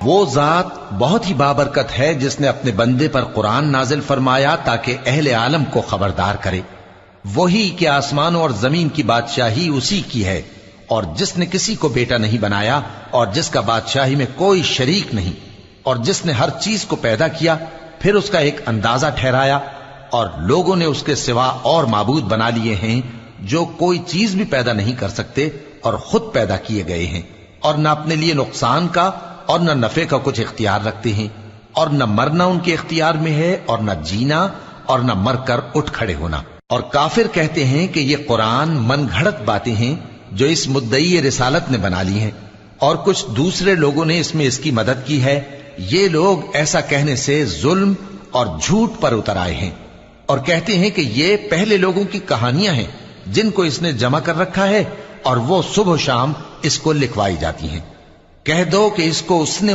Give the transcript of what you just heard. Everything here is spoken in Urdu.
وہ ذات بہت ہی بابرکت ہے جس نے اپنے بندے پر قرآن نازل فرمایا تاکہ اہل عالم کو خبردار کرے، وہی کہ آسمانوں اور زمین کی بادشاہی اسی کی ہے، اور جس نے کسی کو بیٹا نہیں بنایا اور جس کا بادشاہی میں کوئی شریک نہیں، اور جس نے ہر چیز کو پیدا کیا پھر اس کا ایک اندازہ ٹھہرایا، اور لوگوں نے اس کے سوا اور معبود بنا لیے ہیں جو کوئی چیز بھی پیدا نہیں کر سکتے اور خود پیدا کیے گئے ہیں، اور نہ اپنے لیے نقصان کا اور نہ نفع کا کچھ اختیار رکھتے ہیں، اور نہ مرنا ان کے اختیار میں ہے اور نہ جینا اور نہ مر کر اٹھ کھڑے ہونا۔ اور کافر کہتے ہیں کہ یہ قرآن من گھڑت باتیں ہیں جو اس مدعی رسالت نے بنا لی ہیں، اور کچھ دوسرے لوگوں نے اس میں اس کی مدد کی ہے۔ یہ لوگ ایسا کہنے سے ظلم اور جھوٹ پر اتر آئے ہیں، اور کہتے ہیں کہ یہ پہلے لوگوں کی کہانیاں ہیں جن کو اس نے جمع کر رکھا ہے، اور وہ صبح و شام اس کو لکھوائی جاتی ہیں۔ کہہ دو کہ اس کو اس نے